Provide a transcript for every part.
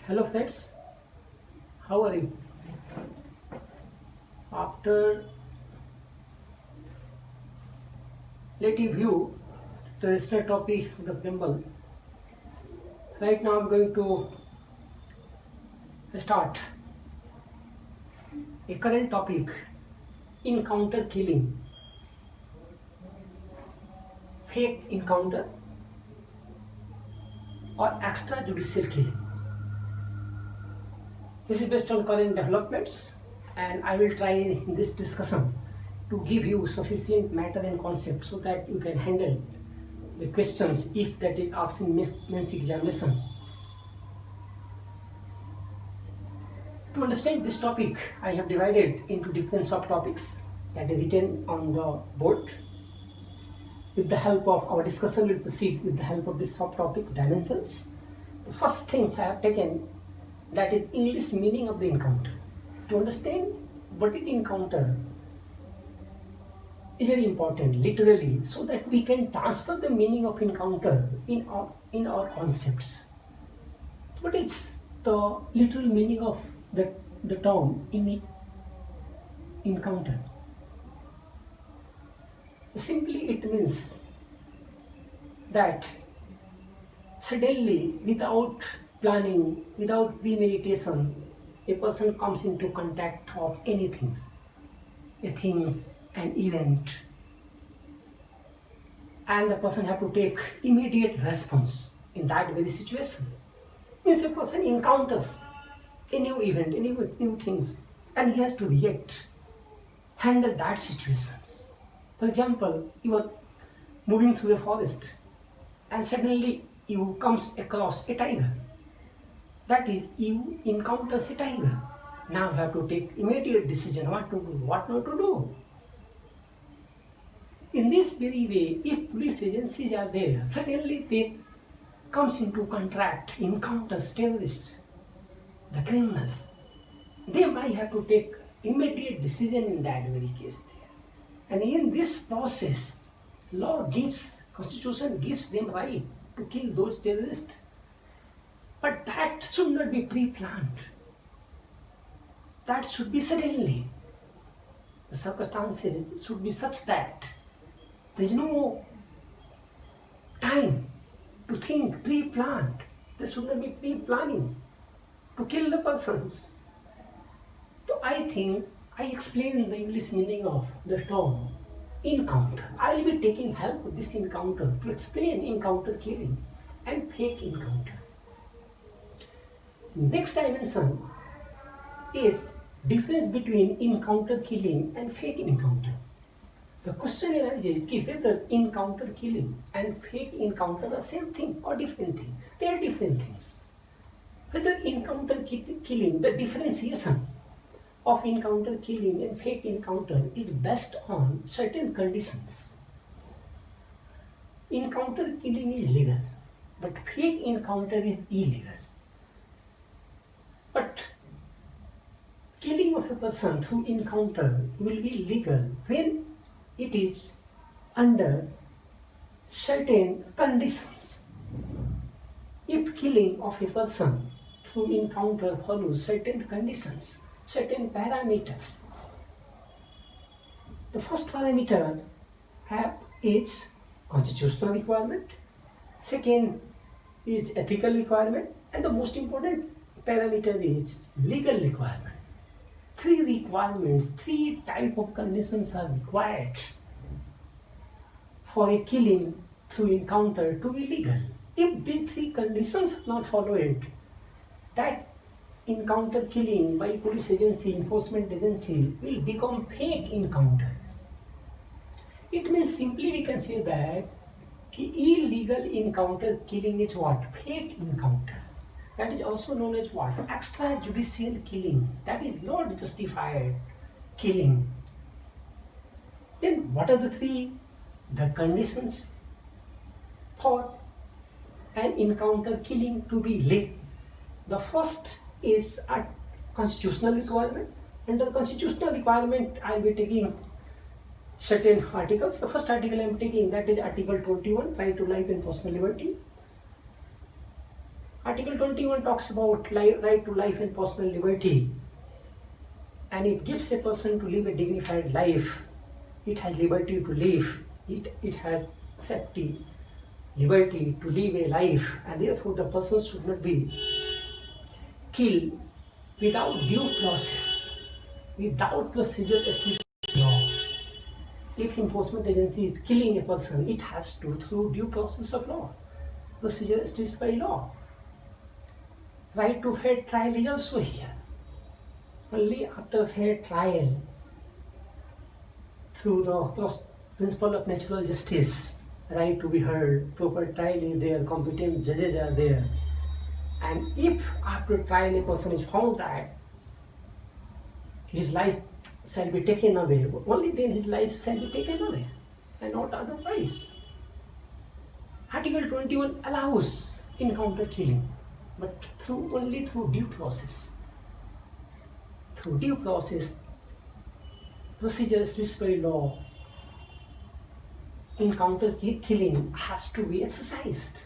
Hello friends, how are you? After let you view the original topic of the preamble, right now I'm going to start a current topic, encounter killing, fake encounter or extrajudicial killing. This is based on current developments and I will try in this discussion to give you sufficient matter and concept so that you can handle the questions if that is asked in men's examination. To understand this topic, I have divided into different subtopics that are written on the board. With the help of our discussion, we'll proceed with the help of this subtopic dimensions. The first things I have taken, that is English meaning of the encounter. To understand what is encounter is very important literally so that we can transfer the meaning of encounter in our concepts. What is the literal meaning of the term encounter? Simply it means that suddenly, without planning, without premeditation, a person comes into contact of anything, a things, an event, and the person have to take immediate response in that very situation. Means a person encounters a new event, a new things, and he has to react, handle that situations. For example, you are moving through the forest and suddenly you comes across a tiger. That is, you encounter a tiger. Now you have to take immediate decision what to do, what not to do. In this very way, if police agencies are there, suddenly they comes into contact, encounters terrorists, the criminals, they might have to take immediate decision in that very case there. And in this process, constitution gives them right to kill those terrorists. But that should not be pre-planned. That should be suddenly. The circumstances should be such that there is no time to think pre-planned. There should not be pre-planning to kill the persons. So I think I explained the English meaning of the term encounter. I will be taking help of this encounter to explain encounter killing and fake encounter. Next dimension is difference between encounter killing and fake encounter. The question arises whether encounter killing and fake encounter are same thing or different thing. They are different things. Whether encounter killing, the differentiation of encounter killing and fake encounter is based on certain conditions. Encounter killing is legal, but fake encounter is illegal. But killing of a person through encounter will be legal when it is under certain conditions. If killing of a person through encounter follows certain conditions, certain parameters. The first parameter is constitutional requirement, second is ethical requirement, and the most important parameter is legal requirement. Three requirements, three type of conditions are required for a killing through encounter to be legal. If these three conditions are not followed, that encounter killing by police agency, enforcement agency will become fake encounter. It means simply we can say that illegal encounter killing is what? Fake encounter. That is also known as what? Extrajudicial killing. That is not justified killing. Then what are the conditions for an encounter killing to be legal? The first is a constitutional requirement. Under the constitutional requirement, I will be taking certain articles. The first article I am taking, that is Article 21, right to life and personal liberty. Article 21 talks about right to life and personal liberty, and it gives a person to live a dignified life. It has liberty to live, it has safety, liberty to live a life, and therefore the person should not be killed without due process, without procedure established in law. If enforcement agency is killing a person, it has to through due process of law, procedure established by law. Right to fair trial is also here. Only after fair trial, through the principle of natural justice, right to be heard, proper trial is there, competent judges are there. And if after trial a person is found that his life shall be taken away, only then his life shall be taken away, and not otherwise. Article 21 allows encounter killing, but only through due process. Through due process, procedures established by law, encounter killing has to be exercised.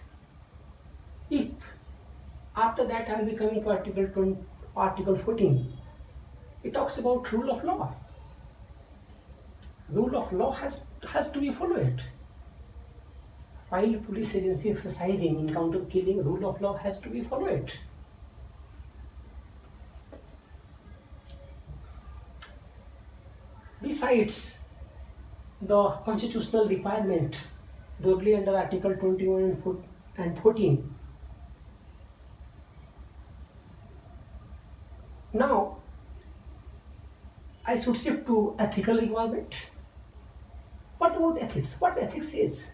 If after that I will be coming to Article 14, it talks about rule of law. Rule of law has to be followed. While police agency exercising encounter killing, rule of law has to be followed. Besides the constitutional requirement broadly under Article 21 and 14, now I should shift to ethical requirement. What about ethics? What ethics is?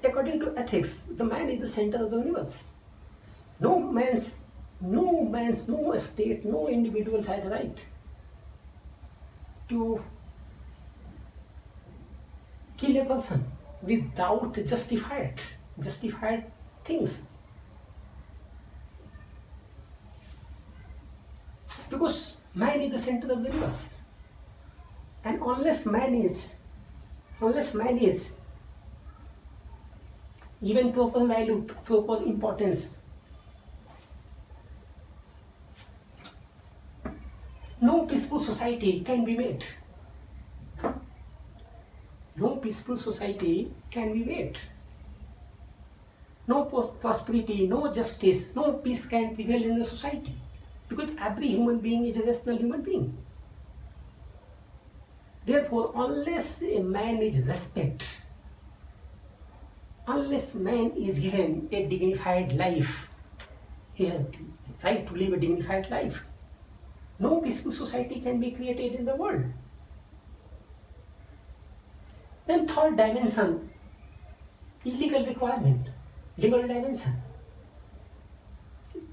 According to ethics, the man is the center of the universe. No state, no individual has right to kill a person without justified things. Because man is the center of the universe, and unless man is given proper value, proper importance, no peaceful society can be made. No peaceful society can be made. No prosperity, no justice, no peace can prevail in the society, because every human being is a rational human being. Therefore, unless a man is respected, unless man is given a dignified life, he has right to live a dignified life, no peaceful society can be created in the world. Then third dimension is legal requirement, legal dimension.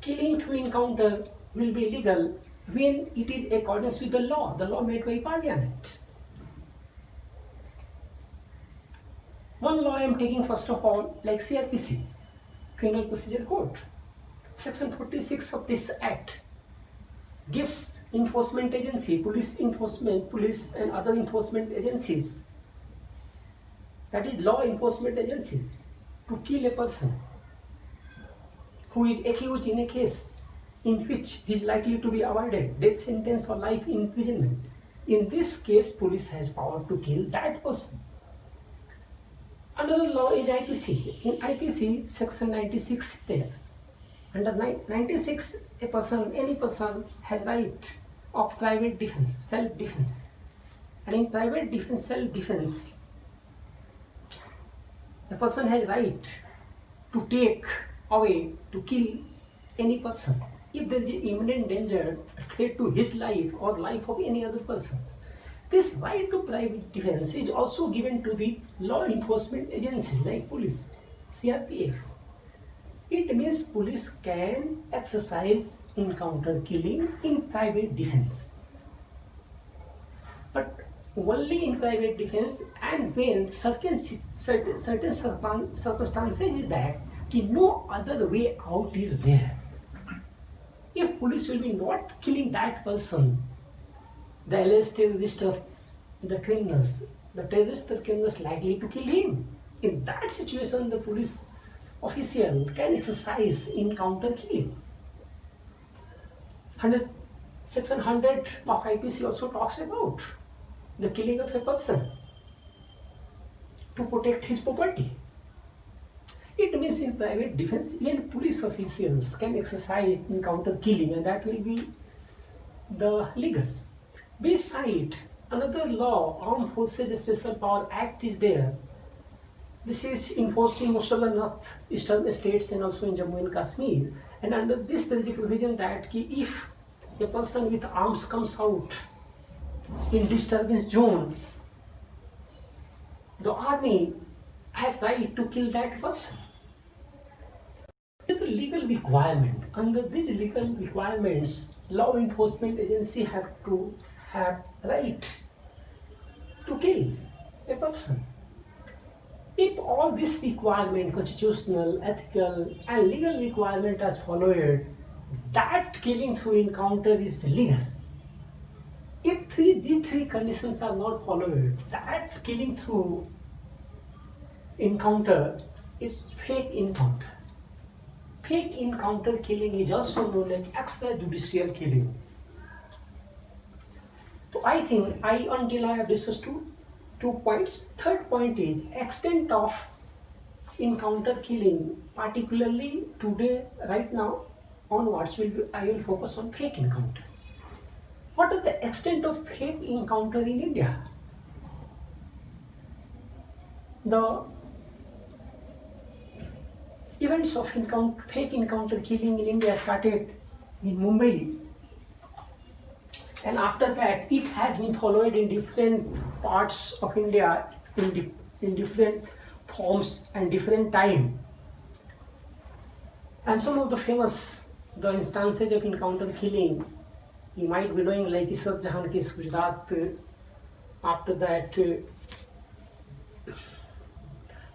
Killing through encounter will be legal when it is in accordance with the law made by Parliament. One law I am taking first of all, like CRPC, Criminal Procedure Code. Section 46 of this Act gives enforcement agency, police and other enforcement agencies, that is law enforcement agency, to kill a person who is accused in a case in which he is likely to be awarded death sentence or life imprisonment. In this case, police has power to kill that person. Another law is IPC. In IPC, section 96 is there. Under 96, any person has right of private defense, self-defense. And in private defense, self-defense, a person has right to take away, to kill any person if there is an imminent danger, a threat to his life or life of any other person. This right to private defense is also given to the law enforcement agencies like police, CRPF. It means police can exercise encounter killing in private defense, but only in private defense, and when certain circumstances is that no other way out is there. If police will be not killing that person, the alleged terrorist of the criminals likely to kill him. In that situation, the police official can exercise encounter killing. 100, Section 100 of IPC also talks about the killing of a person to protect his property. It means in private defense, even police officials can exercise encounter killing, and that will be the legal. Beside, another law, Armed Forces Special Power Act, is there. This is enforced in most of the north-eastern states and also in Jammu and Kashmir. And under this, there is a provision that if a person with arms comes out in disturbance zone, the army has right to kill that person. The legal requirement. Under these legal requirements, law enforcement agency have to have right to kill a person. If all this requirement, constitutional, ethical, and legal requirement is followed, that killing through encounter is legal. If these three conditions are not followed, that killing through encounter is fake encounter. Fake encounter killing is also known as extrajudicial killing. So I think until I have discussed two points. Third point is extent of encounter killing, particularly today, right now onwards, I will focus on fake encounter. What is the extent of fake encounter in India? The events of fake encounter killing in India started in Mumbai, and after that it has been followed in different parts of India in different forms and different time. And some of the instances of encounter killing, you might be knowing, like Satya Sahani case, Gujarat. After that,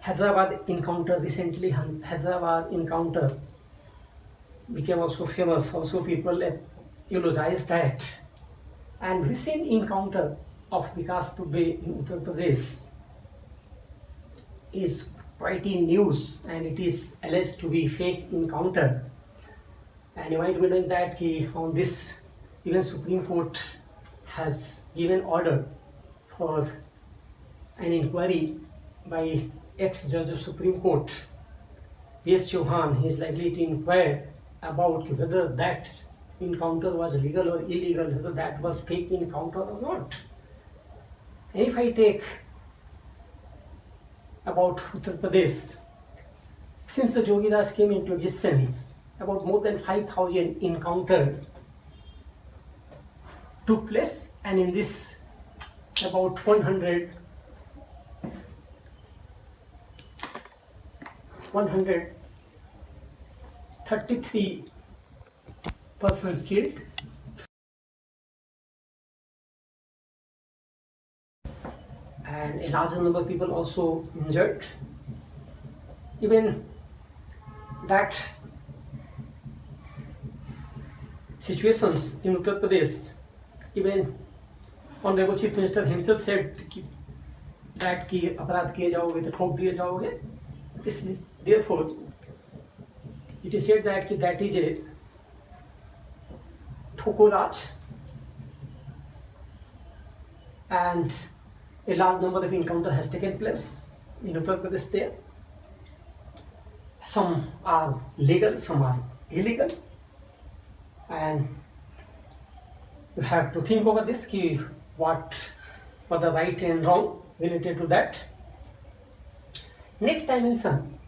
Hyderabad encounter, recently Hyderabad encounter became also famous. Also people eulogize that. And recent encounter of Vikas Dubey in Uttar Pradesh is quite in news, and it is alleged to be fake encounter. And you might be knowing that on this, even Supreme Court has given order for an inquiry by ex-judge of Supreme Court, P.S. Chauhan. He is likely to inquire about whether that encounter was legal or illegal, whether that was fake encounter or not. And if I take about Uttar Pradesh, since the Jogi Raj came into existence, about more than 5,000 encounters took place, and in this about 133 persons killed, and a larger number of people also injured. Even that situations in Uttar Pradesh, even Honorable Chief Minister himself said that कि अपराध किए जाओगे तो ठोक दिए जाओगे. Therefore, it is said that that is a Thoko Raj, and a large number of encounter has taken place in Uttar Pradesh there. Some are legal, some are illegal, and you have to think over this, what were the right and wrong related to that. Next dimension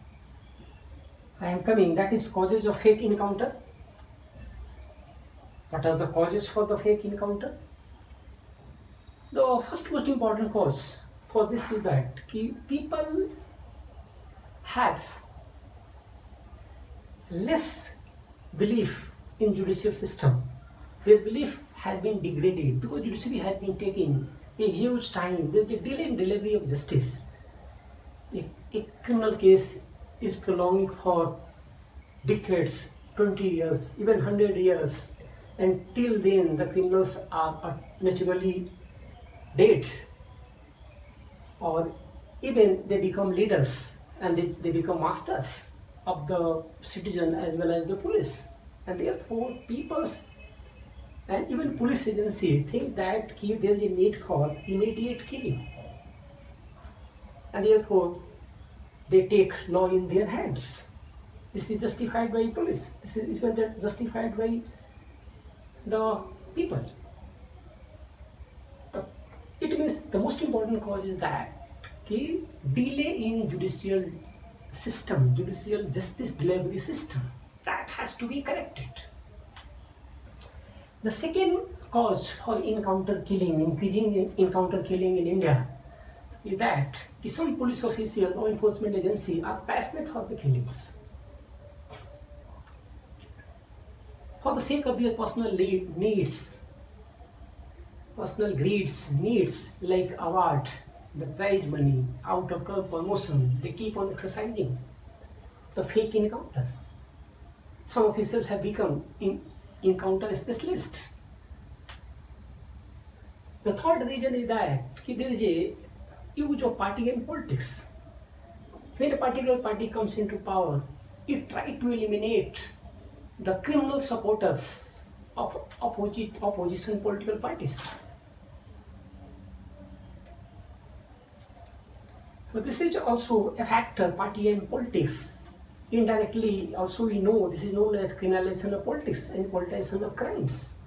I am coming, that is causes of fake encounter. What are the causes for the fake encounter? The first most important cause for this is that people have less belief in judicial system. Their belief has been degraded because judiciary has been taking a huge time. There is a delay in delivery of justice. A criminal case is prolonging for decades, 20 years, even 100 years. And till then, the criminals are naturally dead, or even they become leaders and they become masters of the citizen as well as the police. And therefore, people's and even police agency think that there is a need for immediate killing. And therefore, they take law in their hands. This is justified by police. This is even justified by the people. It means the most important cause is that delay in judicial system, judicial justice delivery system, that has to be corrected. The second cause for encounter killing, increasing encounter killing in India, is that some police officials, law enforcement agency are passionate for the killings. For the sake of their personal needs, personal needs like award, the prize money, out of promotion, they keep on exercising the fake encounter. Some officials have become encounter specialists. The third reason is that there is a use of party and politics. When a particular party comes into power, it tries to eliminate the criminal supporters of opposition political parties. So this is also a factor, party and politics. Indirectly, also we know this is known as criminalization of politics and politicization of crimes.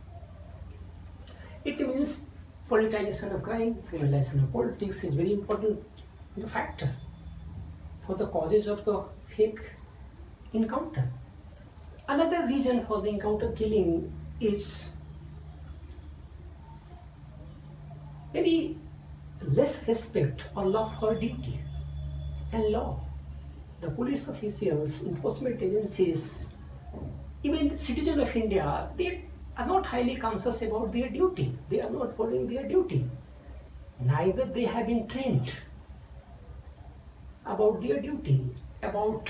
It means politicization of crime, criminalization of politics is very important factor for the causes of the fake encounter. Another reason for the encounter killing is very less respect or love for duty and law. The police officials, enforcement agencies, even citizens of India, they are not highly conscious about their duty. They are not following their duty. Neither they have been trained about their duty, about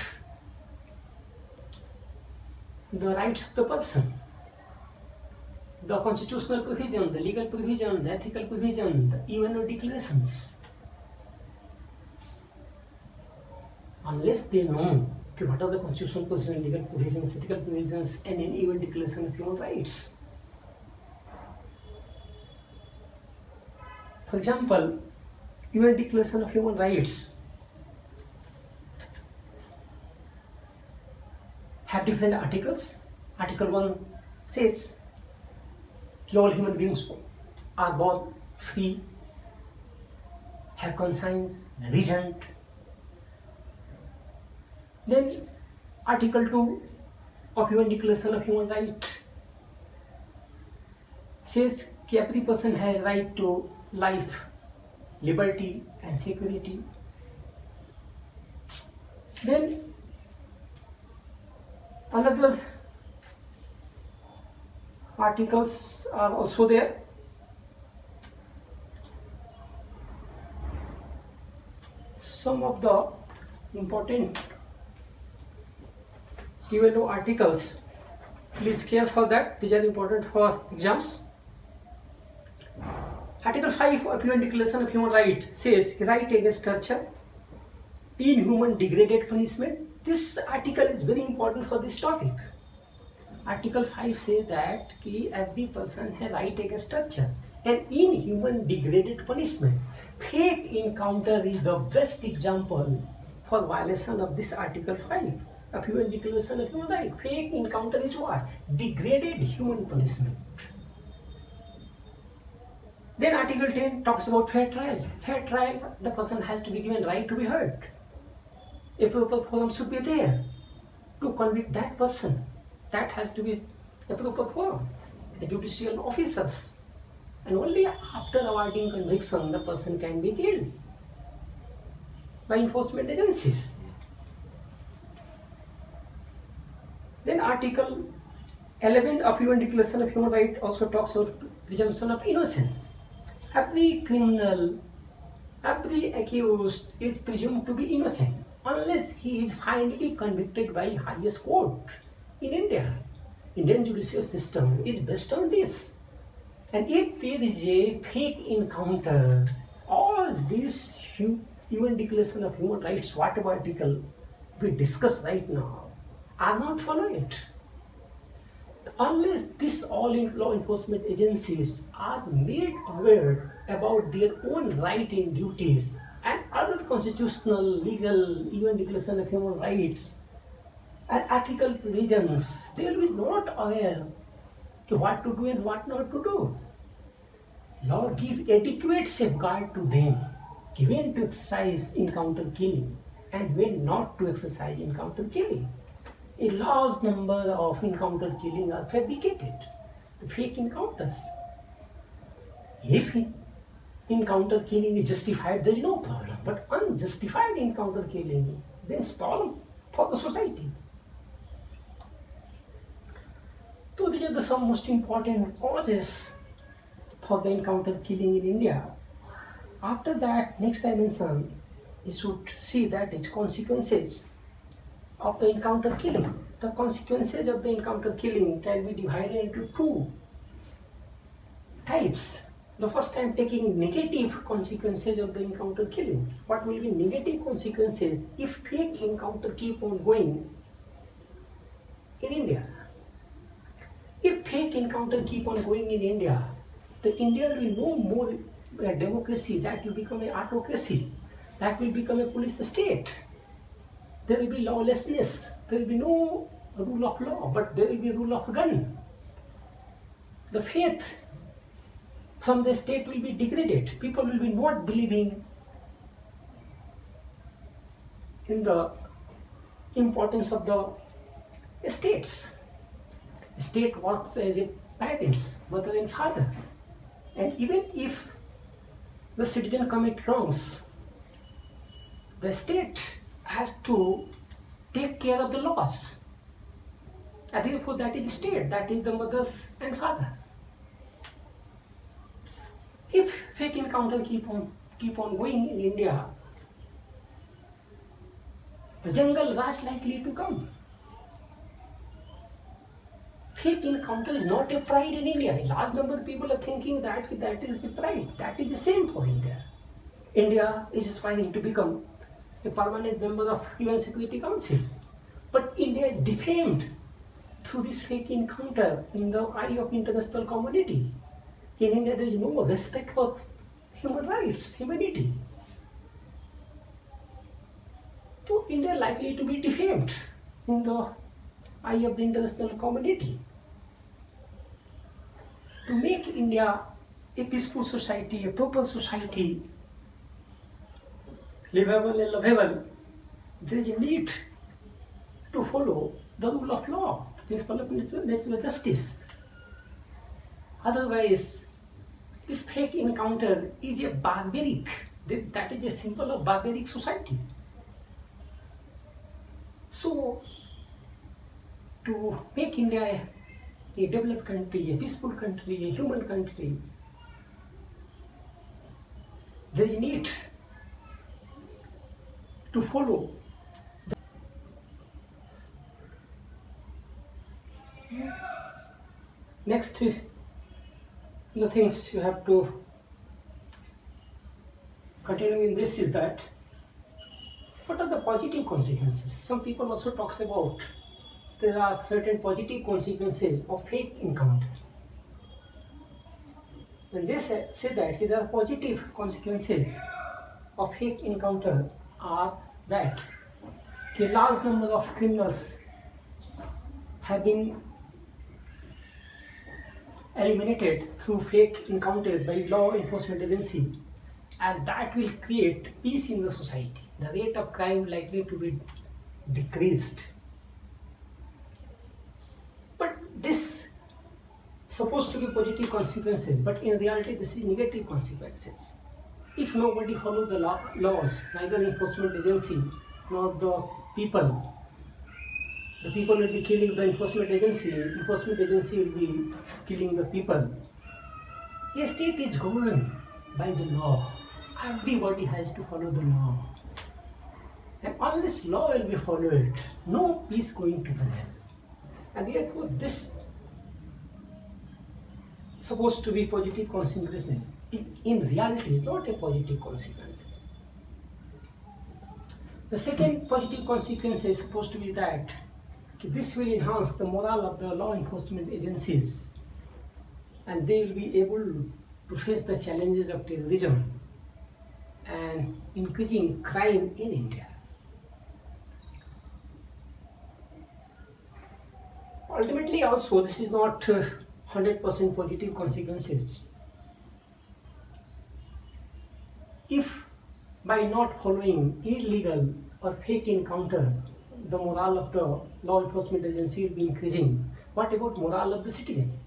the rights of the person, the constitutional provision, the legal provision, the ethical provision, the UN declarations. Unless they know what are the constitutional provisions, legal provisions, ethical provisions, and an UN declaration of human rights. For example, UN declaration of human rights have different articles. Article 1 says all human beings are born free, have conscience, reason. Then Article 2 of UN Declaration of Human Rights says that every person has right to life, liberty and security. Then another articles are also there. Some of the important UNO articles, please care for that, these are important for exams. Article 5 of UN Declaration of Human Rights says right against torture, inhuman degraded punishment. This article is very important for this topic. Article 5 says that every person has right against torture and inhuman degraded punishment. Fake encounter is the best example for violation of this Article 5 of UN Declaration of Human Rights. Fake encounter is what? Degraded human punishment. Then Article 10 talks about fair trial. Fair trial, the person has to be given right to be heard. A proper forum should be there to convict that person. That has to be a proper forum, the judicial officers. And only after awarding conviction, the person can be killed by enforcement agencies. Then Article 11 of UN Declaration of Human Rights also talks about presumption of innocence. Every criminal, every accused is presumed to be innocent unless he is finally convicted by highest court. In India, Indian judicial system is based on this. And if there is a fake encounter, all this UN Declaration of Human Rights, whatever article we discuss right now, are not following it. Unless these all law enforcement agencies are made aware about their own right and duties and other constitutional, legal, even Declaration of Human Rights and ethical provisions, they will be not aware what to do and what not to do. Law give adequate safeguard to them, when to exercise encounter killing and when not to exercise encounter killing. A large number of encounter killing are fabricated, fake encounters. If encounter killing is justified, there is no problem. But unjustified encounter killing, then it's problem for the society. So these are the some most important causes for the encounter killing in India. After that, next dimension, you should see that its consequences of the encounter killing. The consequences of the encounter killing can be divided into two types. The first time taking negative consequences of the encounter killing. What will be negative consequences if fake encounter keep on going in India? If fake encounter keep on going in India, the India will be no more a democracy, that will become an autocracy, that will become a police state. There will be lawlessness, there will be no rule of law, but there will be rule of gun. The faith from the state will be degraded. People will be not believing in the importance of the states. The state works as a parents, mother and father. And even if the citizen commit wrongs, the state has to take care of the laws. And therefore that is state, that is the mother and father. If fake encounter keep on going in India, the jungle Raj likely to come. Fake encounter is not a pride in India. A large number of people are thinking that is a pride. That is the same for India. India is aspiring to become a permanent member of UN Security Council. But India is defamed through this fake encounter in the eye of international community. In India, there is no respect for human rights, humanity. So India likely to be defamed in the eye of the international community. To make India a peaceful society, a proper society, livable and lovable, there is a need to follow the rule of law, the principle of natural justice. Otherwise, this fake encounter is a barbaric, that is a symbol of barbaric society. So, to make India a developed country, a peaceful country, a human country, there is need to follow next is the things you have to continue in this is that what are the positive consequences? Some people also talks about there are certain positive consequences of fake encounter. When they say that there are positive consequences of fake encounter are that a large number of criminals have been eliminated through fake encounter by law enforcement agency, and that will create peace in the society. The rate of crime likely to be decreased. But this supposed to be positive consequences, but in reality this is negative consequences. If nobody follows the laws, neither the enforcement agency nor the people will be killing the enforcement agency will be killing the people. A state is governed by the law. Everybody has to follow the law. And unless law will be followed, no peace going to prevail. And therefore this supposed to be positive consequences. In reality is not a positive consequence. The second positive consequence is supposed to be that This will enhance the morale of the law enforcement agencies, and they will be able to face the challenges of terrorism and increasing crime in India. Ultimately, also, this is not 100% positive consequences. If by not following illegal or fake encounter, the morale of the law enforcement agency will be increasing, what about morale of the citizen?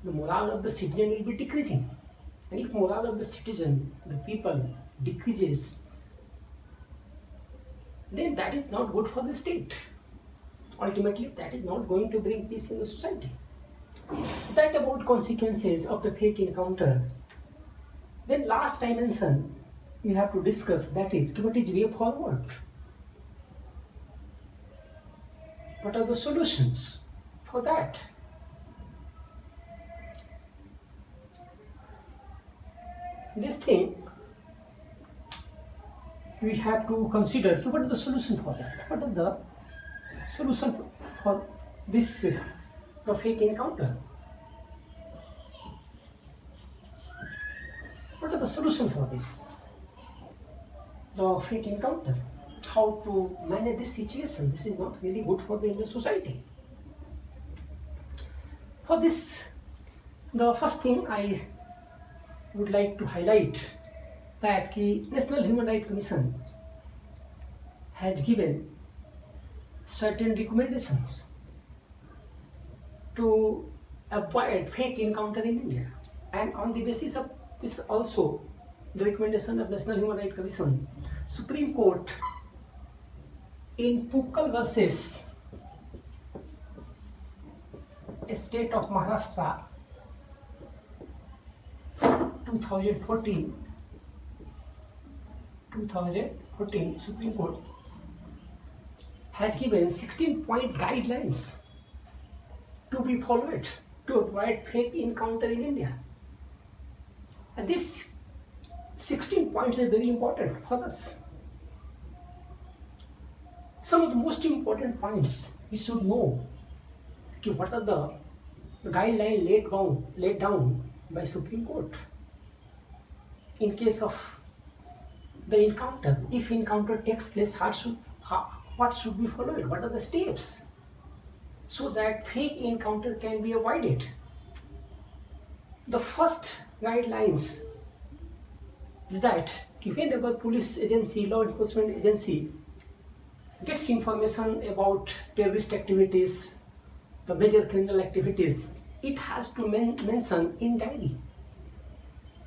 The morale of the citizen will be decreasing. And if morale of the citizen, the people, decreases, then that is not good for the state. Ultimately, that is not going to bring peace in the society. That about consequences of the fake encounter. Then last dimension we have to discuss, that is, what is way forward? What are the solutions for that? This thing we have to consider, what is the solution for that? What is the solution for this the fake encounter? What are the solution for this? The fake encounter. How to manage this situation? This is not really good for the Indian society. For this, the first thing I would like to highlight that the National Human Rights Commission has given certain recommendations to avoid fake encounter in India. And on the basis of this also, the recommendation of National Human Rights Commission, Supreme Court in Pukal versus State of Maharashtra 2014 Supreme Court has given 16-point guidelines to be followed to avoid fake encounter in India. And this 16 points is very important for us. Some of the most important points we should know. Okay, what are the guidelines laid down by Supreme Court in case of the encounter? If encounter takes place, what should be followed? What are the steps so that fake encounter can be avoided? The first guidelines is that whenever police agency, law enforcement agency gets information about terrorist activities, the major criminal activities, it has to mention in diary,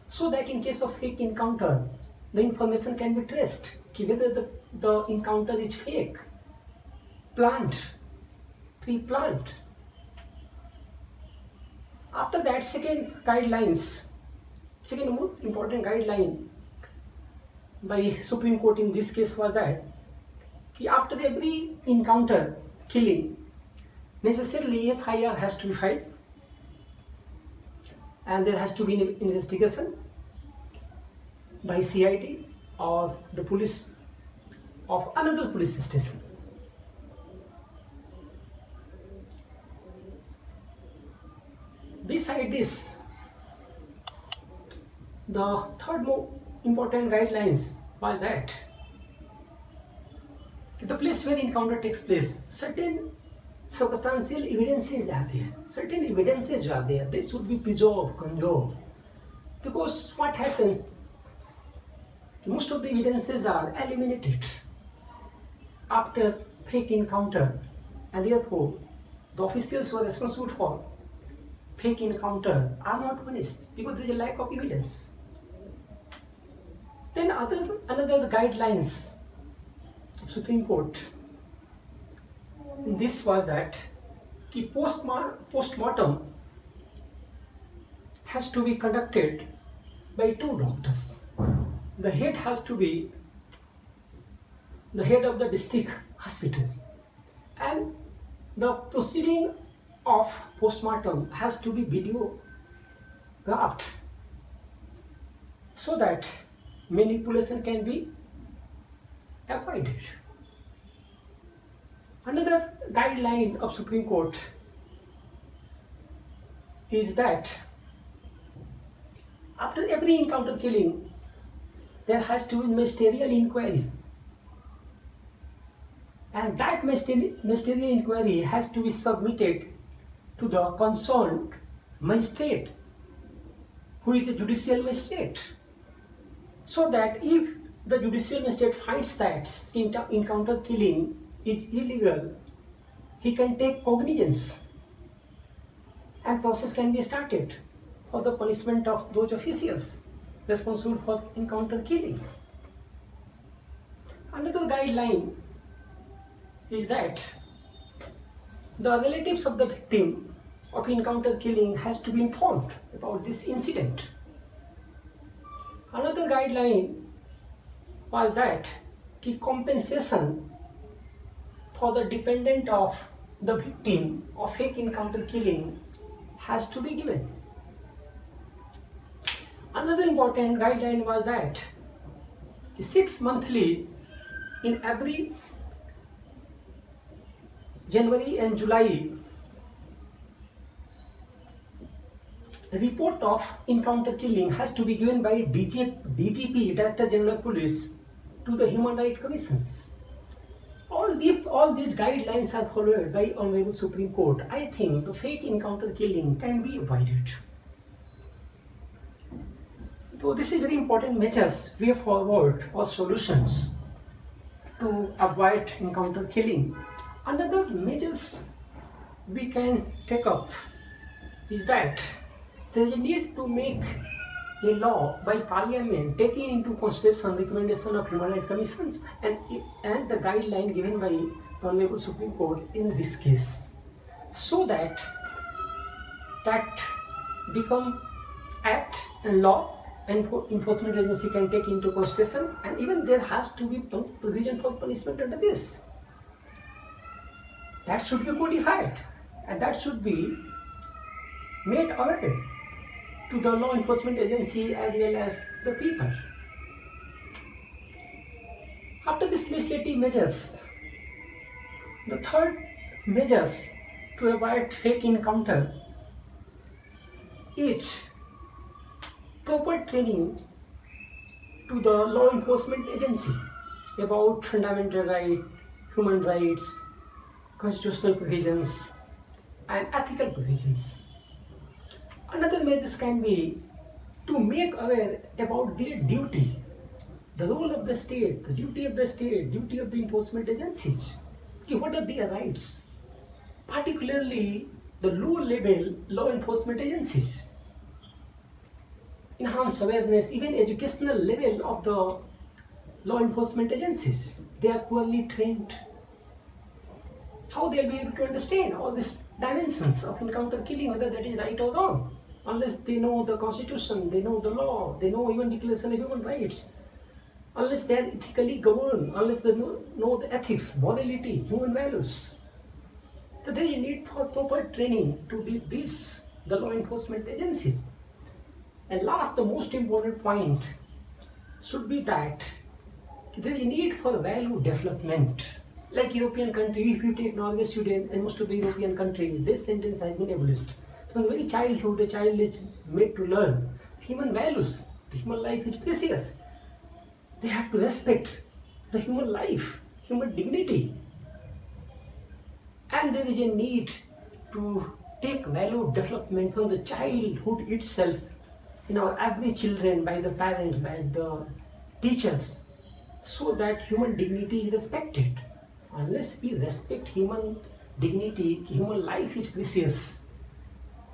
so that in case of fake encounter, the information can be traced whether the encounter is fake, planned, pre-planned. After that, second most important guideline by Supreme Court in this case was that after every encounter, killing, necessarily FIR has to be filed and there has to be an investigation by CID or the police of another police station. Beside this, the third more important guidelines was that the place where encounter takes place, certain circumstantial evidences are there. They should be preserved, conserved. Because what happens, most of the evidences are eliminated after fake encounter, and therefore the officials who are responsible for fake encounter are not punished because there is a lack of evidence. Then another guidelines of Supreme Court, and this was that post-mortem has to be conducted by two doctors. The head has to be the head of the district hospital, and the proceeding of post-mortem has to be videographed so that manipulation can be avoided. Another guideline of Supreme Court is that after every encounter killing, there has to be ministerial inquiry. And that ministerial inquiry has to be submitted to the concerned magistrate, who is a judicial magistrate. So that if the judicial magistrate finds that encounter killing is illegal, he can take cognizance and process can be started for the punishment of those officials responsible for encounter killing. Another guideline is that the relatives of the victim of encounter killing has to be informed about this incident. Another guideline was that compensation for the dependent of the victim of fake encounter killing has to be given. Another important guideline was that 6 monthly in every January and July, a report of encounter killing has to be given by DGP, Director General Police, to the Human Rights Commissions. All these guidelines are followed by Honorable Supreme Court. I think the fake encounter killing can be avoided. So this is very important measures, way forward or solutions to avoid encounter killing. Another measures we can take up is that there is a need to make a law by Parliament taking into consideration recommendation of Human Rights Commissions and the guideline given by the Honorable Supreme Court in this case, so that become act and law and enforcement agency can take into consideration, and even there has to be provision for punishment under this. That should be codified and that should be made aware to the law enforcement agency as well as the people. After these legislative measures, the third measures to avoid fake encounter is proper training to the law enforcement agency about fundamental rights, human rights, constitutional provisions and ethical provisions. Another measures can be to make aware about their duty, the role of the state, the duty of the state, duty of the enforcement agencies. What are their rights? Particularly the low-level law enforcement agencies. Enhance awareness, even educational level of the law enforcement agencies. They are poorly trained. How they'll be able to understand all these dimensions of encounter killing, whether that is right or wrong, unless they know the constitution, they know the law, they know even Declaration of Human Rights, unless they are ethically governed, unless they know the ethics, morality, human values. So there is a need for proper training to be the law enforcement agencies. And last, the most important point should be that there is a need for value development. Like European country, if you take Norway, Sweden, and most of the European countries, this sentence has been abolished. From very childhood, a child is made to learn human values. The human life is precious. They have to respect the human life, human dignity. And there is a need to take value development from the childhood itself in our every children, by the parents, by the teachers, so that human dignity is respected. Unless we respect human dignity, human life is precious.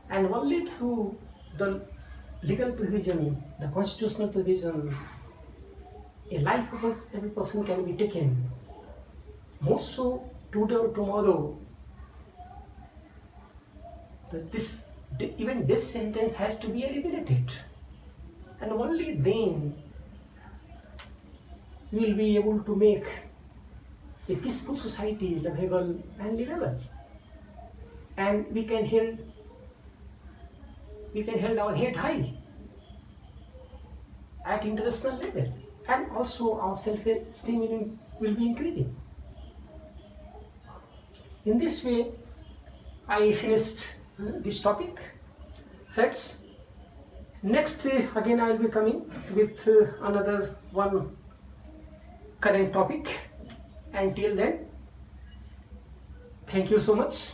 And only through the legal provision, the constitutional provision, a life of every person can be taken. Most so today or tomorrow, even this sentence has to be eliminated. And only then we will be able to make a peaceful society livable and livable. And we can hold our head high at international level, and also our self-esteem will be increasing. In this way, I finished this topic. Friends, next again I will be coming with another one current topic. Until then, thank you so much.